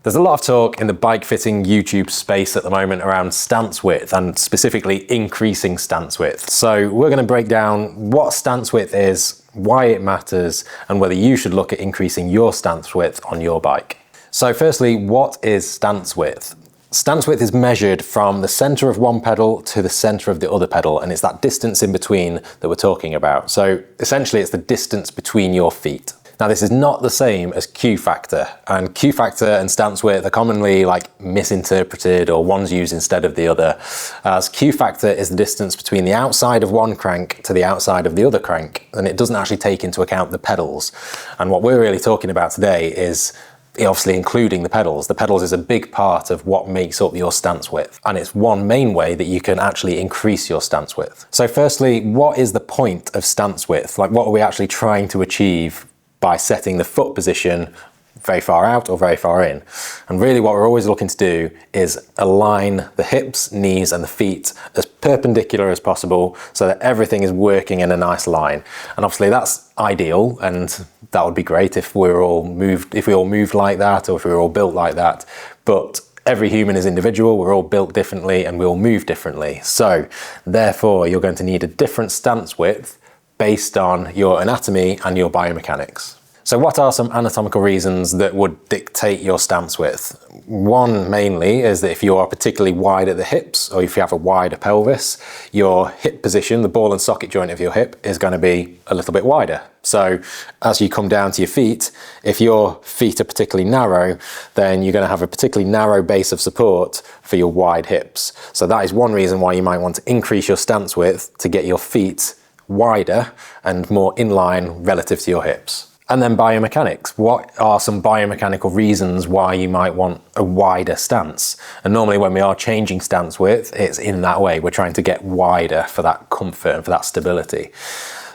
There's a lot of talk in the bike fitting YouTube space at the moment around stance width and specifically increasing stance width. So we're going to break down what stance width is, why it matters, and whether you should look at increasing your stance width on your bike. So firstly, what is stance width? Stance width is measured from the center of one pedal to the center of the other pedal, and it's that distance in between that we're talking about. So essentially it's the distance between your feet. Now this is not the same as Q factor, and Q factor and stance width are commonly misinterpreted, or one's used instead of the other, as Q factor is the distance between the outside of one crank to the outside of the other crank, and it doesn't actually take into account the pedals. And what we're really talking about today is obviously including the pedals. The pedals is a big part of what makes up your stance width, and it's one main way that you can actually increase your stance width. So firstly, what is the point of stance width? What are we actually trying to achieve by setting the foot position very far out or very far in? And really what we're always looking to do is align the hips, knees and the feet as perpendicular as possible so that everything is working in a nice line. And obviously that's ideal, and that would be great if we all moved like that, or if we were all built like that. But every human is individual, we're all built differently and we all move differently. So therefore you're going to need a different stance width based on your anatomy and your biomechanics. So what are some anatomical reasons that would dictate your stance width? One mainly is that if you are particularly wide at the hips, or if you have a wider pelvis, your hip position, the ball and socket joint of your hip, is going to be a little bit wider. So as you come down to your feet, if your feet are particularly narrow, then you're going to have a particularly narrow base of support for your wide hips. So that is one reason why you might want to increase your stance width to get your feet wider and more in line relative to your hips. And then biomechanics. What are some biomechanical reasons why you might want a wider stance? And normally when we are changing stance width, it's in that way. We're trying to get wider for that comfort and for that stability.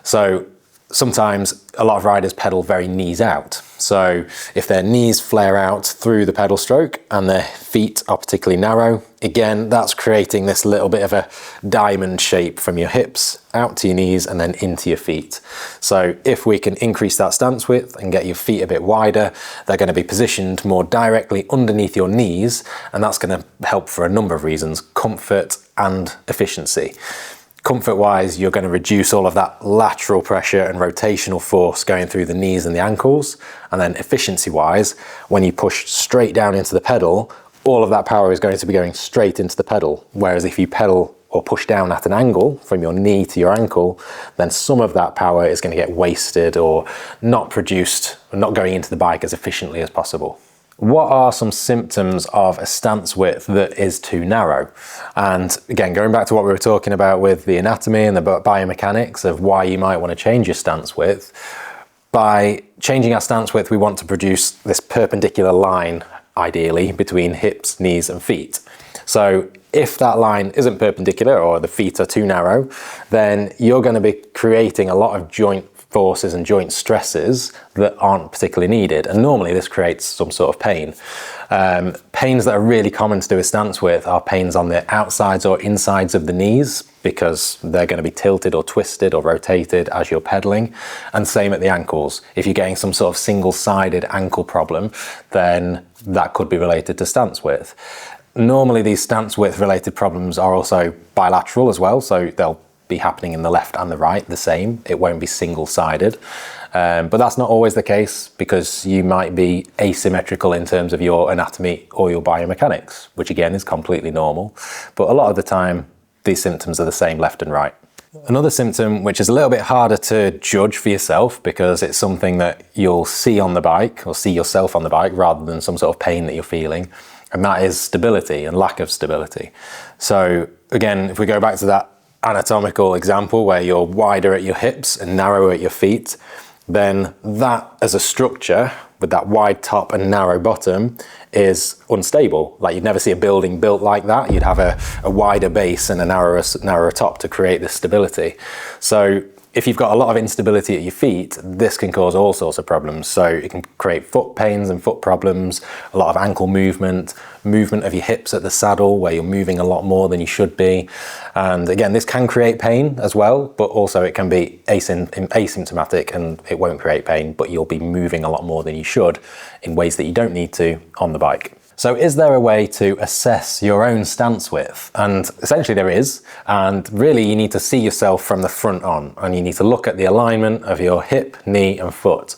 So sometimes a lot of riders pedal very knees out. So if their knees flare out through the pedal stroke and their feet are particularly narrow, again, that's creating this little bit of a diamond shape from your hips out to your knees and then into your feet. So if we can increase that stance width and get your feet a bit wider, they're going to be positioned more directly underneath your knees, and that's going to help for a number of reasons: comfort and efficiency. Comfort-wise, you're going to reduce all of that lateral pressure and rotational force going through the knees and the ankles. And then efficiency-wise, when you push straight down into the pedal, all of that power is going to be going straight into the pedal. Whereas if you pedal or push down at an angle from your knee to your ankle, then some of that power is going to get wasted or not produced, or not going into the bike as efficiently as possible. What are some symptoms of a stance width that is too narrow? And again, going back to what we were talking about with the anatomy and the biomechanics of why you might want to change your stance width, by changing our stance width, we want to produce this perpendicular line, ideally, between hips, knees and feet. So if that line isn't perpendicular, or the feet are too narrow, then you're going to be creating a lot of joint forces and joint stresses that aren't particularly needed, and normally this creates some sort of pain. Pains that are really common to do with stance width are pains on the outsides or insides of the knees, because they're going to be tilted or twisted or rotated as you're pedaling, and same at the ankles. If you're getting some sort of single-sided ankle problem, then that could be related to stance width. Normally these stance width related problems are also bilateral as well, so they'll be happening in the left and the right the same. It won't be single-sided, but that's not always the case, because you might be asymmetrical in terms of your anatomy or your biomechanics, which again is completely normal. But a lot of the time these symptoms are the same left and right. Another symptom which is a little bit harder to judge for yourself, because it's something that you'll see on the bike or see yourself on the bike rather than some sort of pain that you're feeling, and that is stability and lack of stability. So again, if we go back to that anatomical example where you're wider at your hips and narrower at your feet, then that as a structure with that wide top and narrow bottom is unstable. You'd never see a building built like that. You'd have a wider base and a narrower top to create this stability. So if you've got a lot of instability at your feet, this can cause all sorts of problems. So it can create foot pains and foot problems, a lot of ankle movement of your hips at the saddle where you're moving a lot more than you should be. And again, this can create pain as well, but also it can be asymptomatic and it won't create pain, but you'll be moving a lot more than you should in ways that you don't need to on the bike. So is there a way to assess your own stance width? And essentially there is, and really you need to see yourself from the front on, and you need to look at the alignment of your hip, knee and foot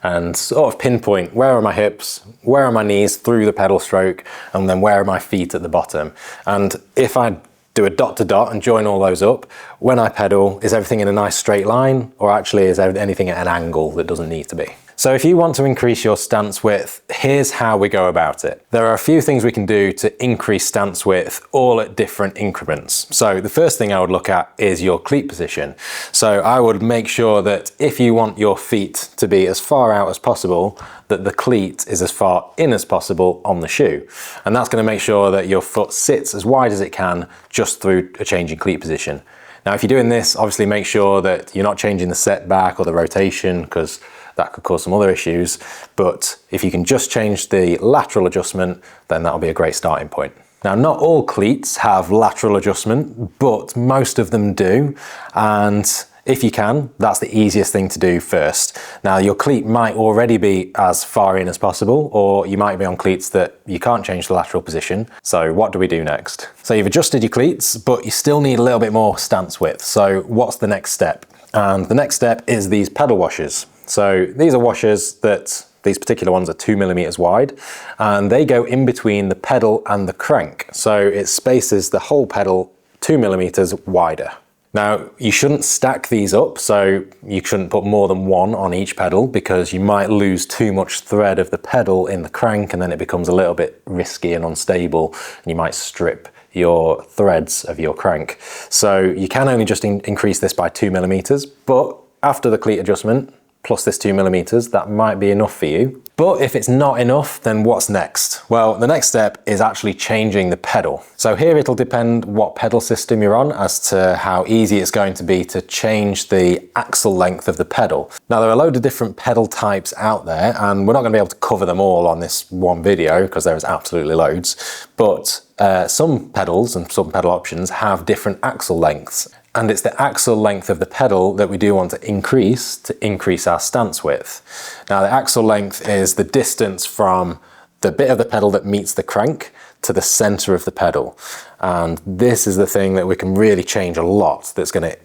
and sort of pinpoint where are my hips, where are my knees through the pedal stroke, and then where are my feet at the bottom. And if I do a dot to dot and join all those up, when I pedal, is everything in a nice straight line, or actually is anything at an angle that doesn't need to be? So if you want to increase your stance width, here's how we go about it. There are a few things we can do to increase stance width, all at different increments. So the first thing I would look at is your cleat position. So I would make sure that if you want your feet to be as far out as possible, that the cleat is as far in as possible on the shoe. And that's going to make sure that your foot sits as wide as it can just through a change in cleat position. Now, if you're doing this, obviously make sure that you're not changing the setback or the rotation, because that could cause some other issues. But if you can just change the lateral adjustment, then that'll be a great starting point. Now, not all cleats have lateral adjustment, but most of them do. And if you can, that's the easiest thing to do first. Now, your cleat might already be as far in as possible, or you might be on cleats that you can't change the lateral position. So what do we do next? So you've adjusted your cleats, but you still need a little bit more stance width. So what's the next step? And the next step is these pedal washers. So these are washers that, these particular ones are 2mm wide, and they go in between the pedal and the crank. So it spaces the whole pedal 2mm wider. Now, you shouldn't stack these up, so you shouldn't put more than one on each pedal, because you might lose too much thread of the pedal in the crank, and then it becomes a little bit risky and unstable, and you might strip your threads of your crank. So you can only just increase this by 2mm, but after the cleat adjustment, plus this 2mm, that might be enough for you. But if it's not enough, then what's next? Well, the next step is actually changing the pedal. So here it'll depend what pedal system you're on as to how easy it's going to be to change the axle length of the pedal. Now, there are a load of different pedal types out there, and we're not going to be able to cover them all on this one video because there's absolutely loads. But some pedals and some pedal options have different axle lengths. And it's the axle length of the pedal that we do want to increase our stance width. Now, the axle length is the distance from the bit of the pedal that meets the crank to the center of the pedal. And this is the thing that we can really change a lot, that's going to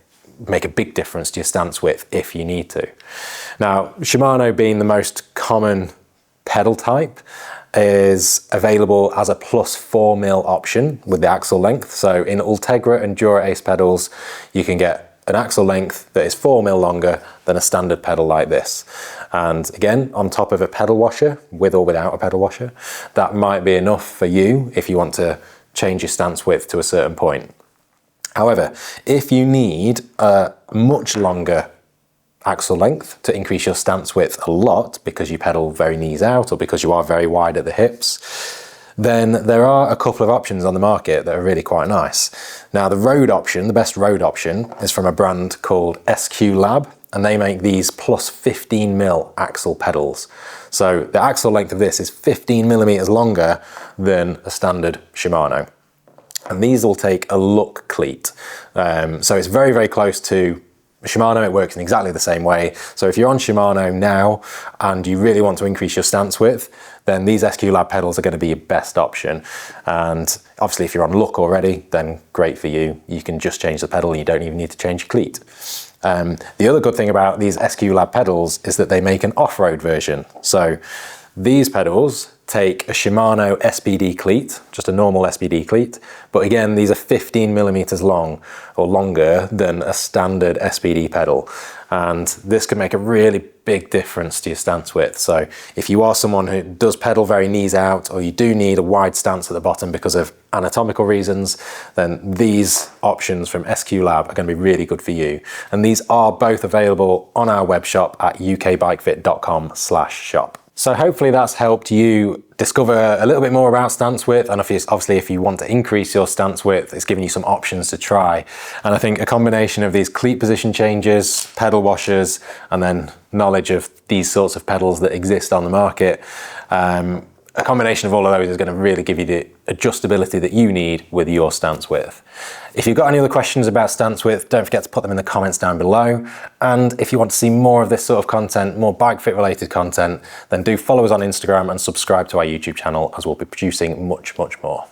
make a big difference to your stance width if you need to. Now, Shimano being the most common pedal type, is available as a +4mm option with the axle length. So in Ultegra and Dura Ace pedals, you can get an axle length that is 4mm longer than a standard pedal like this. And again, on top of a pedal washer, with or without a pedal washer, that might be enough for you if you want to change your stance width to a certain point. However, if you need a much longer axle length to increase your stance width a lot, because you pedal very knees out or because you are very wide at the hips, then there are a couple of options on the market that are really quite nice. Now, the road option, the best road option, is from a brand called SQ Lab, and they make these +15mm axle pedals. So the axle length of this is 15mm longer than a standard Shimano. And these will take a look cleat. So it's very, very close to Shimano. It works in exactly the same way. So if you're on Shimano now and you really want to increase your stance width, then these SQ Lab pedals are going to be your best option. And obviously if you're on look already, then great for you. You can just change the pedal and you don't even need to change your cleat. The other good thing about these SQ Lab pedals is that they make an off-road version. So these pedals take a Shimano SPD cleat, just a normal SPD cleat, but again, these are 15mm long or longer than a standard SPD pedal. And this can make a really big difference to your stance width. So if you are someone who does pedal very knees out, or you do need a wide stance at the bottom because of anatomical reasons, then these options from SQ Lab are going to be really good for you. And these are both available on our web shop at ukbikefit.com/shop. So hopefully that's helped you discover a little bit more about stance width, and obviously if you want to increase your stance width, it's giving you some options to try. And I think a combination of these cleat position changes, pedal washers, and then knowledge of these sorts of pedals that exist on the market, a combination of all of those is going to really give you the adjustability that you need with your stance width. If you've got any other questions about stance width, don't forget to put them in the comments down below. And if you want to see more of this sort of content, more bike fit related content, then do follow us on Instagram and subscribe to our YouTube channel, as we'll be producing much, much more.